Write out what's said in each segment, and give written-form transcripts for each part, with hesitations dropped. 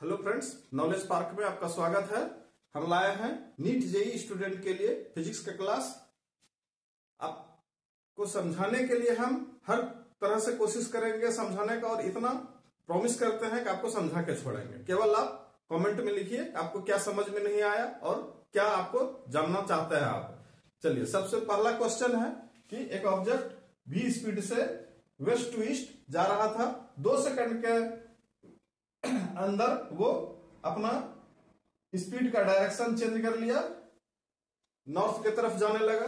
Hello friends, knowledge park में आपका स्वागत है। हम लाए हैं नीट जेईई स्टूडेंट के लिए फिजिक्स का क्लास। आपको समझाने के लिए हम हर तरह से कोशिश करेंगे समझाने का, और इतना प्रॉमिस करते हैं कि आपको समझा के छोड़ेंगे। केवल आप कमेंट में लिखिए आपको क्या समझ में नहीं आया और क्या आपको जानना चाहते हैं आप। चलिए, सबसे पहला क्वेश्चन है कि एक ऑब्जेक्ट v स्पीड से वेस्ट टू ईस्ट जा रहा था। 2 सेकंड के अंदर वो अपना स्पीड का डायरेक्शन चेंज कर लिया, नॉर्थ की तरफ जाने लगा।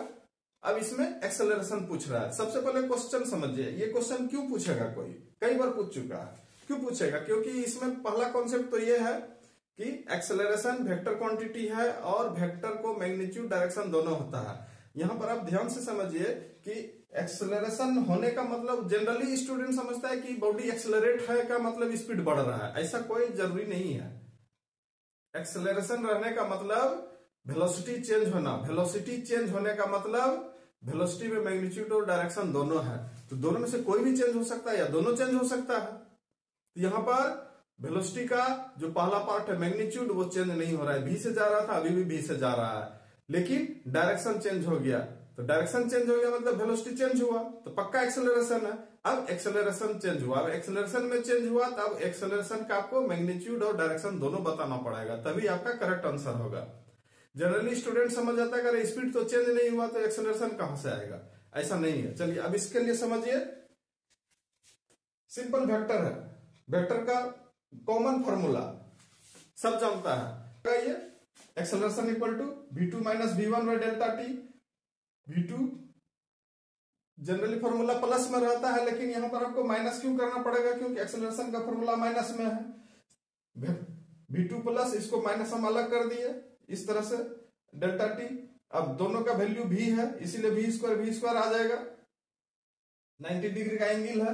अब इसमें एक्सेलरेशन पूछ रहा है। सबसे पहले क्वेश्चन समझिए, ये क्वेश्चन क्यों पूछेगा, कोई कई बार पूछ चुका है। क्यों पूछेगा? क्योंकि इसमें पहला कॉन्सेप्ट तो ये है कि एक्सेलरेशन वेक्टर क्वांटिटी है और वेक्टर को मैग्नीट्यूड डायरेक्शन दोनों होता है। यहां पर आप ध्यान से समझिए कि एक्सेलरेशन होने का मतलब जनरली स्टूडेंट समझता है कि बॉडी एक्सेलरेट है का मतलब स्पीड बढ़ रहा है। ऐसा कोई जरूरी नहीं है। एक्सेलरेशन रहने का मतलब वेलोसिटी चेंज होना। वेलोसिटी चेंज होने का मतलब वेलोसिटी में मैग्नीट्यूड और डायरेक्शन दोनों है, तो दोनों में से कोई भी चेंज हो सकता है या दोनों चेंज हो सकता है। तो यहां पर वेलोसिटी का जो पहला पार्ट है मैग्नीट्यूड, वो चेंज नहीं हो रहा है। v से जा रहा था, अभी भी v से जा रहा है, लेकिन डायरेक्शन चेंज हो गया। तो डायरेक्शन चेंज हो गया मतलब वेलोसिटी चेंज हुआ, तो पक्का एक्सेलरेशन है। अब एक्सेलरेशन चेंज हुआ, अब एक्सेलरेशन में चेंज हुआ, तब एक्सेलरेशन का आपको मैग्नीट्यूड और डायरेक्शन दोनों बताना पड़ेगा, तभी आपका करेक्ट आंसर होगा। जनरली स्टूडेंट समझ जाता है कि अरे स्पीड तो चेंज नहीं हुआ तो एक्सेलरेशन कहां से आएगा। ऐसा नहीं है। चलिए, अब इसके लिए समझिए, सिंपल वेक्टर है। वेक्टर का कॉमन फॉर्मूला सब जानता है। ये acceleration equal to v2 minus v1 by delta T. v2 generally formula plus में रहता है, लेकिन यहां पर आपको माइनस क्यों करना पड़ेगा? क्योंकि एक्सेलरेशन का फॉर्मूला माइनस में है। v2 प्लस, इसको माइनस हम अलग कर दिए इस तरह से, डेल्टा टी। अब दोनों का वैल्यू v है, इसीलिए v स्क्वायर आ जाएगा। 90 डिग्री का एंगल है।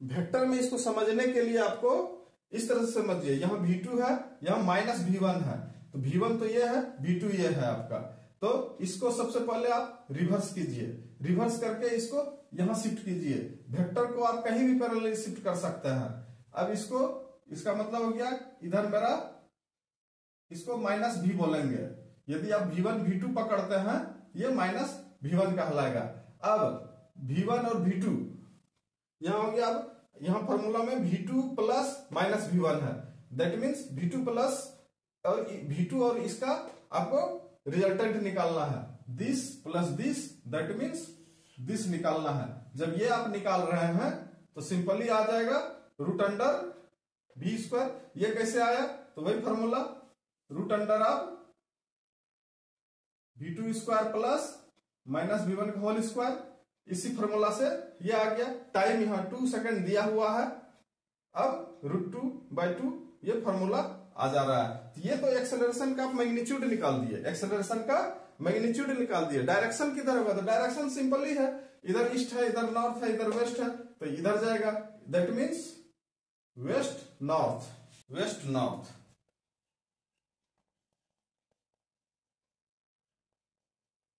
वेक्टर में इसको समझने के लिए आपको इस तरह से समझिए, यहां v2 है, यहां माइनस v1 है, तो v1 तो ये है, v2 ये है आपका। तो इसको सबसे पहले आप रिवर्स कीजिए, रिवर्स करके इसको यहां शिफ्ट कीजिए। वेक्टर को आप कहीं भी पैरेलल शिफ्ट कर सकते हैं। अब इसको, इसका मतलब हो गया इधर मेरा, इसको माइनस v बोलेंगे। यदि आप v1 v2 पकड़ते हैं, ये माइनस v1 कहलाएगा। अब v1 और v2 यहां हो गया। अब यहां फॉर्मूला में v2 प्लस माइनस v1 है, दैट मीन्स v2 प्लस और v2 और इसका आपको रिजल्टेंट निकालना है। This plus this, that means this निकालना है। जब ये आप निकाल रहे हैं तो सिंपली आ जाएगा रूट अंडर v स्क्वायर। ये कैसे आया? तो वही formula, root under of v2 square plus minus v1 का होल स्क्वायर। इसी फॉर्मूला से ये आ गया। टाइम यहां 2 सेकंड दिया हुआ है। अब √2/2 ये फॉर्मूला आ जा रहा है। तो ये तो एक्सेलरेशन का मैग्नीट्यूड निकाल दिए, एक्सेलरेशन का मैग्नीट्यूड निकाल दिए। डायरेक्शन किधर होगा? तो डायरेक्शन सिंपल ही है, इधर ईस्ट है, इधर नॉर्थ है, इधर वेस्ट है, तो इधर जाएगा। That means west north, west north.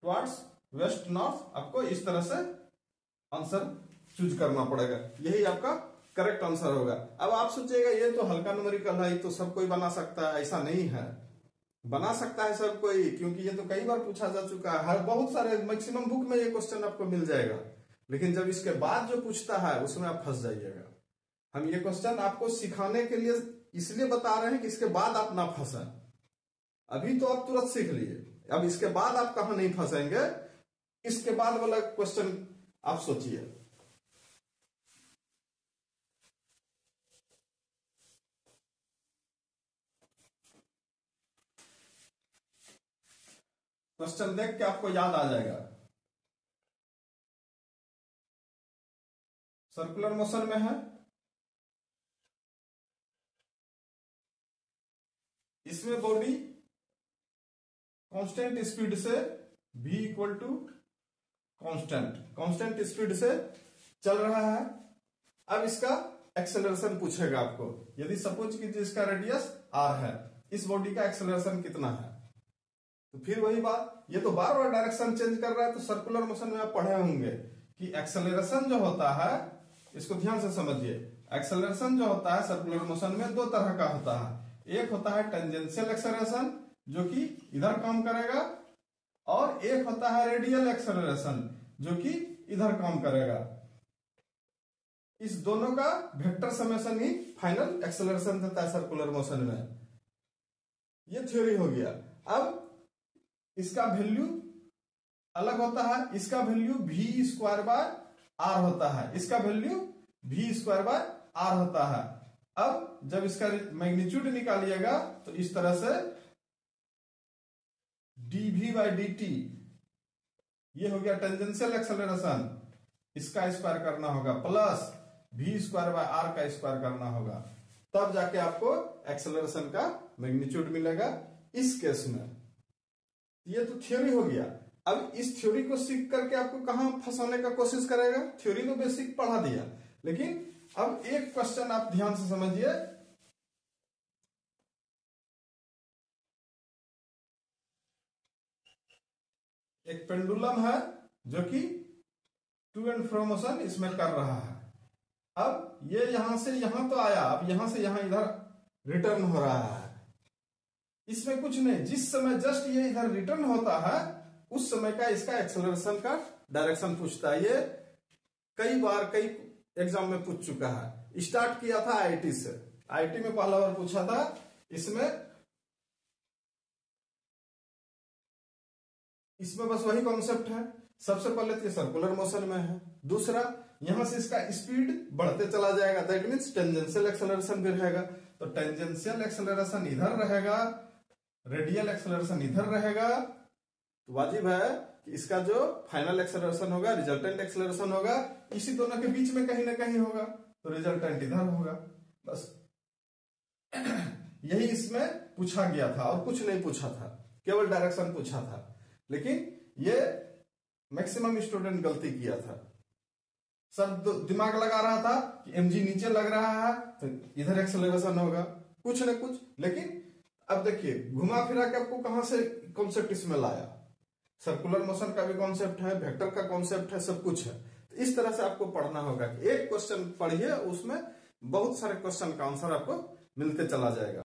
Towards west north आपको इस तरह से आंसर चूज करना पड़ेगा। यही आपका करेक्ट आंसर होगा। अब आप सोचिएगा ये तो हल्का न्यूमेरिकल है, ये तो सब कोई बना सकता है। ऐसा नहीं है, बना सकता है सब कोई, क्योंकि ये तो कई बार पूछा जा चुका है। हर बहुत सारे मैक्सिमम बुक में ये क्वेश्चन आपको मिल जाएगा, लेकिन जब इसके बाद जो पूछता है उसमें आप फंस जाइएगा। हम ये क्वेश्चन आपको सिखाने के लिए इसलिए बता रहे हैं कि इसके बाद आप ना फंसे। अभी तो आप तुरंत सीख लिए, अब इसके बाद आप कहां नहीं फंसेंगे, इसके बाद वाला क्वेश्चन आप सोचिए। क्वेश्चन देख के आपको याद आ जाएगा। सर्कुलर मोशन में है, इसमें बॉडी कांस्टेंट स्पीड से v equal to constant speed से चल रहा है। अब इसका एक्सेलरेशन पूछेगा आपको। यदि सपोज कीजिए इसका रेडियस r है, इस बॉडी का एक्सेलरेशन कितना है? तो फिर वही बात, ये तो बार बार डायरेक्शन चेंज कर रहा है। तो सर्कुलर मोशन में आप पढ़े होंगे कि एक्सेलरेशन जो होता है, इसको ध्यान से समझिए। एक्सेलरेशन जो होता है सर्कुलर मोशन में 2 तरह का होता है। एक होता है टेंजेंशियल एक्सेलरेशन जो कि इधर काम करेगा, और एक होता है रेडियल एक्सेलरेशन जो कि इधर काम करेगा। इस दोनों का वेक्टर समेशन ही फाइनल एक्सेलरेशन देता है सर्कुलर मोशन में। ये थ्योरी हो गया। अब इसका वैल्यू अलग होता है, इसका value v square by r होता है, इसका value v square by r होता है। अब जब इसका मैग्नीट्यूड निकालिएगा तो इस तरह से dv बाई dt, ये हो गया टेंजेंशियल एक्सेलरेशन, इसका स्क्वायर करना होगा plus v square by r का स्क्वायर करना होगा, तब जाके आपको एक्सेलरेशन का मैग्नीट्यूड मिलेगा इस केस में। ये तो थ्योरी हो गया। अब इस थ्योरी को सीख करके आपको कहां फंसाने का कोशिश करेगा? थ्योरी तो बेसिक पढ़ा दिया, लेकिन अब एक क्वेश्चन आप ध्यान से समझिए। एक पेंडुलम है जो कि टू एंड फ्रो मोशन इसमें कर रहा है। अब ये यहां से यहां तो आया, अब यहां से यहां इधर रिटर्न हो रहा है। इसमें कुछ नहीं, जिस समय जस्ट ये इधर रिटर्न होता है उस समय का इसका एक्सेलरेशन का डायरेक्शन पूछता है। ये कई बार कई एग्जाम में पूछ चुका है। स्टार्ट किया था आईआईटी से, आईआईटी में पहला बार पूछा था। इसमें बस वही कॉन्सेप्ट है। सबसे पहले तो सर्कुलर मोशन में है, दूसरा यहां से इसका स्पीड बढ़ते चला जाएगा, दैट मीन्स टेंजेंशियल एक्सेलरेशन भी रहेगा। तो टेंजेंशियल एक्सेलरेशन इधर रहेगा, रेडियल एक्सेलरेशन इधर रहेगा, तो वाजिब है कि इसका जो फाइनल एक्सेलरेशन होगा, रिजल्टेंट एक्सेलरेशन होगा, इसी दोनों के बीच में कहीं ना कहीं होगा, तो रिजल्टेंट इधर होगा। बस यही इसमें पूछा गया था और कुछ नहीं पूछा था, केवल डायरेक्शन पूछा था। लेकिन ये मैक्सिमम स्टूडेंट गलती किया था, सब दिमाग लगा रहा था कि mg नीचे लग रहा है तो इधर एक्सेलरेशन होगा, कुछ न कुछ। लेकिन अब देखिए घुमा फिरा के आपको कहां से कॉन्सेप्ट इसमें लाया। सर्कुलर मोशन का भी कॉन्सेप्ट है, वेक्टर का कॉन्सेप्ट है, सब कुछ है। तो इस तरह से आपको पढ़ना होगा कि एक क्वेश्चन पढ़िए, उसमें बहुत सारे क्वेश्चन का आंसर आपको मिलते चला जाएगा।